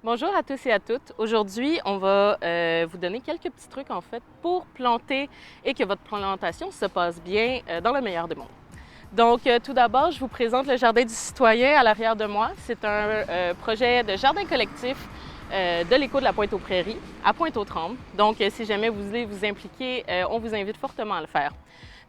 Bonjour à tous et à toutes. Aujourd'hui, on va vous donner quelques petits trucs en fait pour planter et que votre plantation se passe bien dans le meilleur des mondes. Donc, tout d'abord, je vous présente le Jardin du citoyen à l'arrière de moi. C'est un projet de jardin collectif de l'Éco de la Pointe-aux-Prairies à Pointe-aux-Trembles. Donc, si jamais vous voulez vous impliquer, on vous invite fortement à le faire.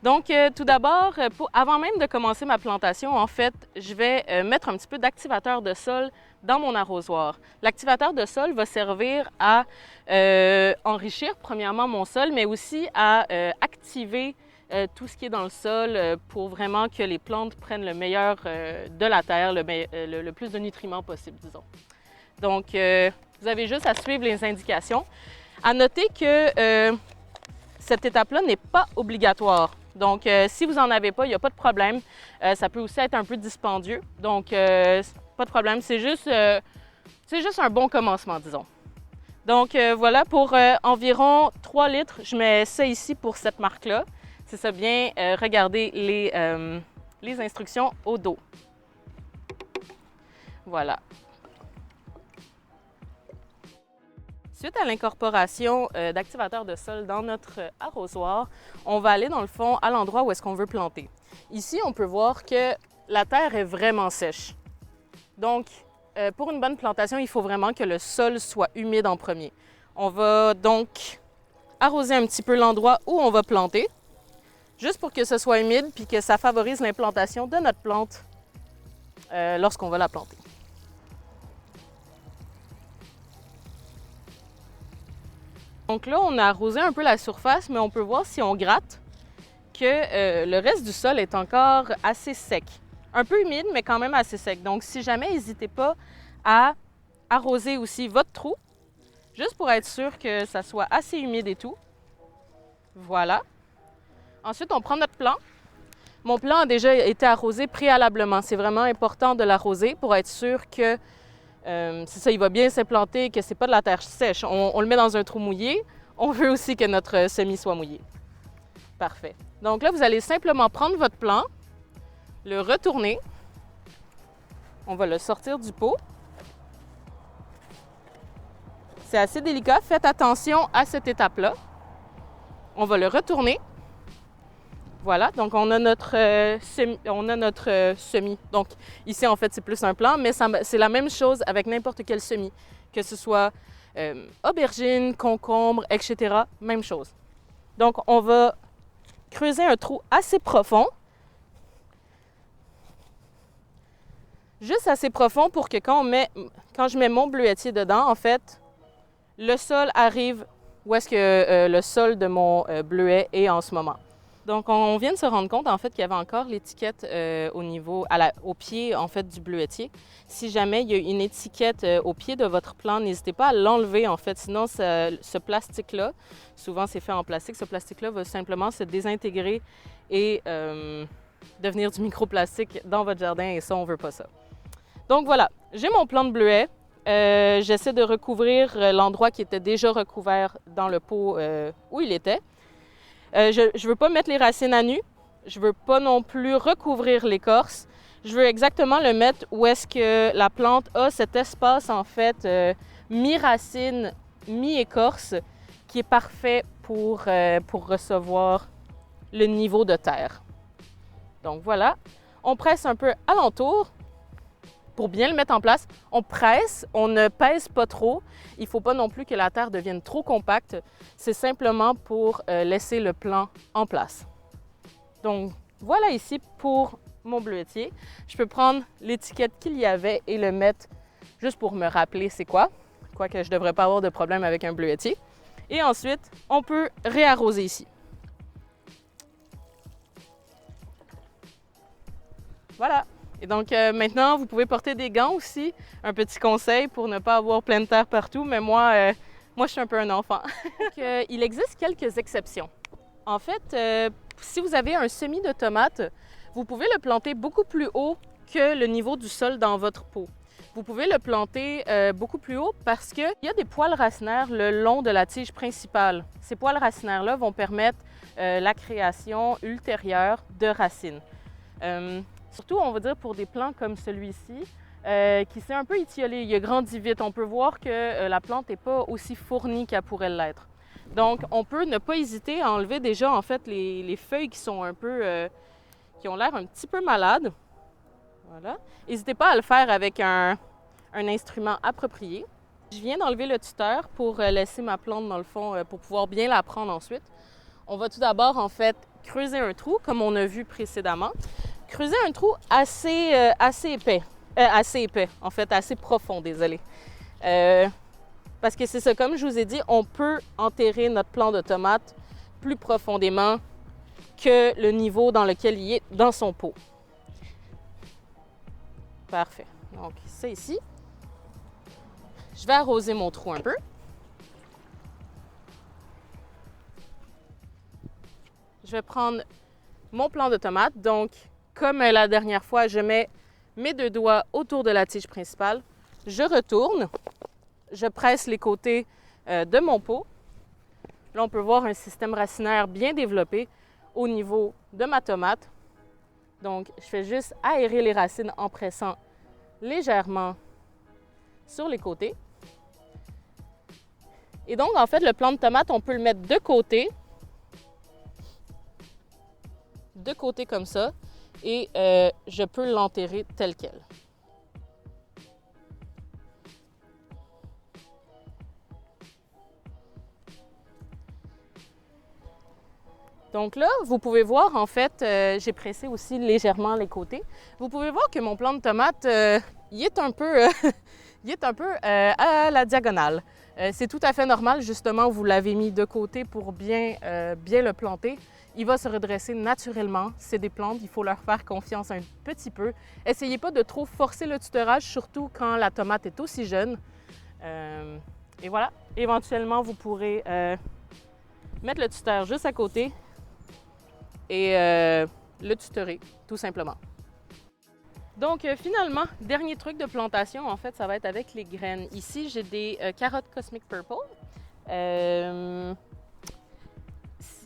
Donc, tout d'abord, avant même de commencer ma plantation, en fait, je vais mettre un petit peu d'activateur de sol dans mon arrosoir. L'activateur de sol va servir à enrichir premièrement mon sol, mais aussi à activer tout ce qui est dans le sol pour vraiment que les plantes prennent le meilleur de la terre, le plus de nutriments possible, disons. Donc, vous avez juste à suivre les indications. À noter que cette étape-là n'est pas obligatoire. Donc, si vous n'en avez pas, il n'y a pas de problème. Ça peut aussi être un peu dispendieux. Donc, pas de problème. C'est juste un bon commencement, disons. Donc, voilà, pour environ 3 litres, je mets ça ici pour cette marque-là. C'est ça, bien regarder les instructions au dos. Voilà. Suite à l'incorporation d'activateurs de sol dans notre arrosoir, on va aller dans le fond à l'endroit où est-ce qu'on veut planter. Ici, on peut voir que la terre est vraiment sèche. Donc, pour une bonne plantation, il faut vraiment que le sol soit humide en premier. On va donc arroser un petit peu l'endroit où on va planter, juste pour que ce soit humide puis que ça favorise l'implantation de notre plante lorsqu'on va la planter. Donc là, on a arrosé un peu la surface, mais on peut voir si on gratte que le reste du sol est encore assez sec. Un peu humide, mais quand même assez sec. Donc, si jamais, n'hésitez pas à arroser aussi votre trou, juste pour être sûr que ça soit assez humide et tout. Voilà. Ensuite, on prend notre plant. Mon plant a déjà été arrosé préalablement. C'est vraiment important de l'arroser pour être sûr que c'est ça, il va bien s'implanter, que c'est pas de la terre sèche. On le met dans un trou mouillé. On veut aussi que notre semis soit mouillé. Parfait. Donc là, vous allez simplement prendre votre plant, le retourner. On va le sortir du pot. C'est assez délicat. Faites attention à cette étape-là. On va le retourner. Voilà, donc on a notre semis. Donc ici, en fait, c'est plus un plant, mais c'est la même chose avec n'importe quel semis, que ce soit aubergine, concombre, etc. Même chose. Donc, on va creuser un trou assez profond, juste assez profond pour que quand je mets mon bleuetier dedans, en fait, le sol arrive où est-ce que le sol de mon bleuet est en ce moment. Donc, on vient de se rendre compte, en fait, qu'il y avait encore l'étiquette au pied, en fait, du bleuetier. Si jamais il y a une étiquette au pied de votre plant, n'hésitez pas à l'enlever, en fait. Sinon, ce plastique-là, souvent c'est fait en plastique, ce plastique-là va simplement se désintégrer et devenir du microplastique dans votre jardin, et ça, on ne veut pas ça. Donc, voilà, j'ai mon plant de bleuet. J'essaie de recouvrir l'endroit qui était déjà recouvert dans le pot où il était. Je ne veux pas mettre les racines à nu. Je ne veux pas non plus recouvrir l'écorce. Je veux exactement le mettre où est-ce que la plante a cet espace, en fait, mi-racine, mi-écorce, qui est parfait pour recevoir le niveau de terre. Donc voilà, on presse un peu alentour pour bien le mettre en place. On presse, on ne pèse pas trop. Il ne faut pas non plus que la terre devienne trop compacte. C'est simplement pour laisser le plant en place. Donc, voilà ici pour mon bleuetier. Je peux prendre l'étiquette qu'il y avait et le mettre juste pour me rappeler c'est quoi. Quoique je ne devrais pas avoir de problème avec un bleuetier. Et ensuite, on peut réarroser ici. Voilà. Et donc, maintenant, vous pouvez porter des gants aussi. Un petit conseil pour ne pas avoir plein de terre partout, mais moi, je suis un peu un enfant. Donc, il existe quelques exceptions. En fait, si vous avez un semis de tomates, vous pouvez le planter beaucoup plus haut que le niveau du sol dans votre pot. Vous pouvez le planter beaucoup plus haut parce qu'il y a des poils racinaires le long de la tige principale. Ces poils racinaires-là vont permettre la création ultérieure de racines. Surtout, on va dire, pour des plants comme celui-ci, qui s'est un peu étiolé. Il a grandi vite. On peut voir que la plante n'est pas aussi fournie qu'elle pourrait l'être. Donc, on peut ne pas hésiter à enlever déjà, en fait, les feuilles qui sont un peu... qui ont l'air un petit peu malades. Voilà. N'hésitez pas à le faire avec un instrument approprié. Je viens d'enlever le tuteur pour laisser ma plante, dans le fond, pour pouvoir bien la prendre ensuite. On va tout d'abord, en fait, creuser un trou, comme on a vu précédemment. Creuser un trou assez épais. Assez épais, en fait, assez profond, désolé. Parce que c'est ça, comme je vous ai dit, on peut enterrer notre plant de tomate plus profondément que le niveau dans lequel il est dans son pot. Parfait. Donc, ça ici. Je vais arroser mon trou un peu. Je vais prendre mon plant de tomate. Donc, comme la dernière fois, je mets mes 2 doigts autour de la tige principale. Je retourne. Je presse les côtés de mon pot. Là, on peut voir un système racinaire bien développé au niveau de ma tomate. Donc, je fais juste aérer les racines en pressant légèrement sur les côtés. Et donc, en fait, le plant de tomate, on peut le mettre de côté comme ça, et je peux l'enterrer tel quel. Donc là, vous pouvez voir, en fait, j'ai pressé aussi légèrement les côtés. Vous pouvez voir que mon plant de tomate, il est un peu, à la diagonale. C'est tout à fait normal, justement, vous l'avez mis de côté pour bien le planter. Il va se redresser naturellement. C'est des plantes, il faut leur faire confiance un petit peu. Essayez pas de trop forcer le tutorage, surtout quand la tomate est aussi jeune. Et voilà, éventuellement, vous pourrez mettre le tuteur juste à côté et le tutorer, tout simplement. Donc, finalement, dernier truc de plantation, en fait, ça va être avec les graines. Ici, j'ai des carottes Cosmic Purple.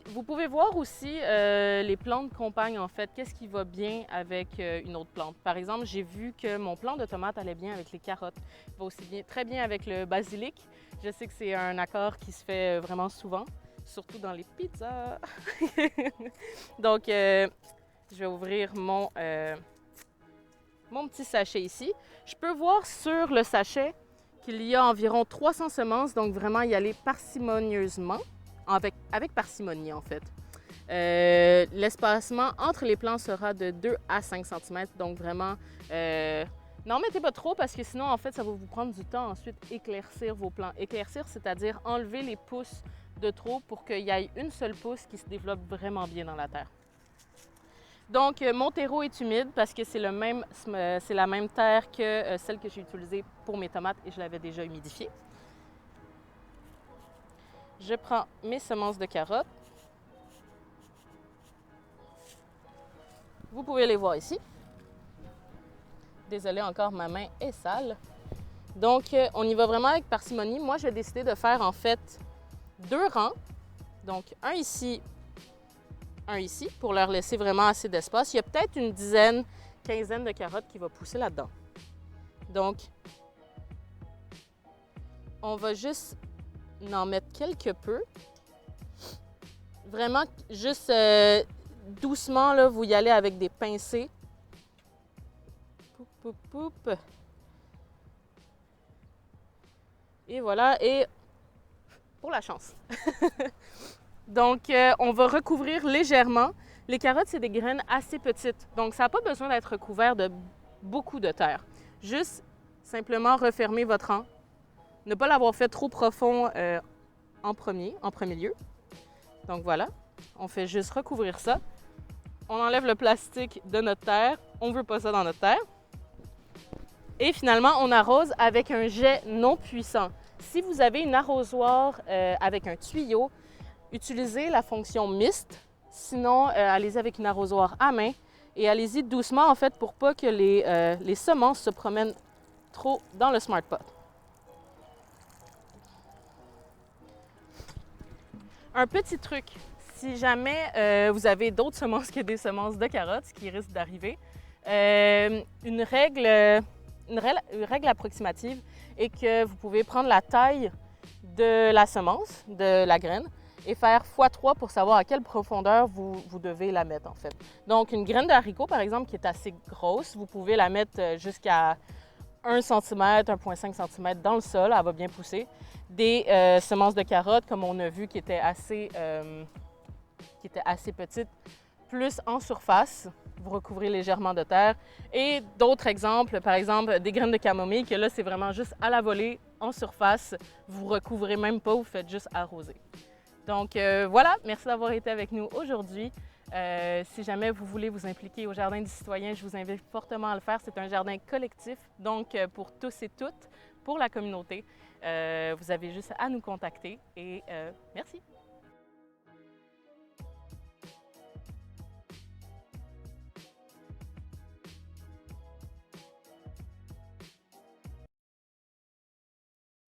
Vous pouvez voir aussi les plantes compagnes, en fait, qu'est-ce qui va bien avec une autre plante. Par exemple, j'ai vu que mon plant de tomate allait bien avec les carottes. Il va aussi très bien avec le basilic. Je sais que c'est un accord qui se fait vraiment souvent, surtout dans les pizzas. Donc, je vais ouvrir mon petit sachet ici. Je peux voir sur le sachet qu'il y a environ 300 semences, donc vraiment y aller parcimonieusement, avec parcimonie en fait. L'espacement entre les plants sera de 2 à 5 cm, donc vraiment, n'en mettez pas trop parce que sinon en fait ça va vous prendre du temps ensuite éclaircir vos plants. Éclaircir, c'est-à-dire enlever les pousses de trop pour qu'il y ait une seule pousse qui se développe vraiment bien dans la terre. Donc, mon terreau est humide parce que c'est la même terre que celle que j'ai utilisée pour mes tomates et je l'avais déjà humidifiée. Je prends mes semences de carottes. Vous pouvez les voir ici. Désolée, encore ma main est sale. Donc, on y va vraiment avec parcimonie. Moi, j'ai décidé de faire en fait 2 rangs. Donc, un ici pour leur laisser vraiment assez d'espace. Il y a peut-être une dizaine, quinzaine de carottes qui va pousser là-dedans. Donc, on va juste en mettre quelque peu. Vraiment, juste doucement, là, vous y allez avec des pincées. Poup, poup, poup. Et voilà, et pour la chance. Donc, on va recouvrir légèrement. Les carottes, c'est des graines assez petites, donc ça n'a pas besoin d'être recouvert de beaucoup de terre. Juste simplement refermer votre rang. Ne pas l'avoir fait trop profond en premier lieu. Donc voilà, on fait juste recouvrir ça. On enlève le plastique de notre terre. On ne veut pas ça dans notre terre. Et finalement, on arrose avec un jet non puissant. Si vous avez une arrosoir avec un tuyau, utilisez la fonction mist. Sinon, allez-y avec une arrosoir à main et allez-y doucement en fait pour pas que les semences se promènent trop dans le Smart Pot. Un petit truc, si jamais vous avez d'autres semences que des semences de carottes, ce qui risque d'arriver, une règle une règle approximative est que vous pouvez prendre la taille de la semence, de la graine, et faire x3 pour savoir à quelle profondeur vous devez la mettre en fait. Donc une graine de haricot par exemple qui est assez grosse, vous pouvez la mettre jusqu'à 1 cm, 1,5 cm dans le sol, elle va bien pousser. Des semences de carottes comme on a vu qui étaient assez petites, plus en surface, vous recouvrez légèrement de terre. Et d'autres exemples, par exemple des graines de camomille, que là c'est vraiment juste à la volée, en surface, vous recouvrez même pas, vous faites juste arroser. Donc voilà, merci d'avoir été avec nous aujourd'hui. Si jamais vous voulez vous impliquer au Jardin du citoyen, je vous invite fortement à le faire. C'est un jardin collectif, donc pour tous et toutes, pour la communauté. Vous avez juste à nous contacter et merci.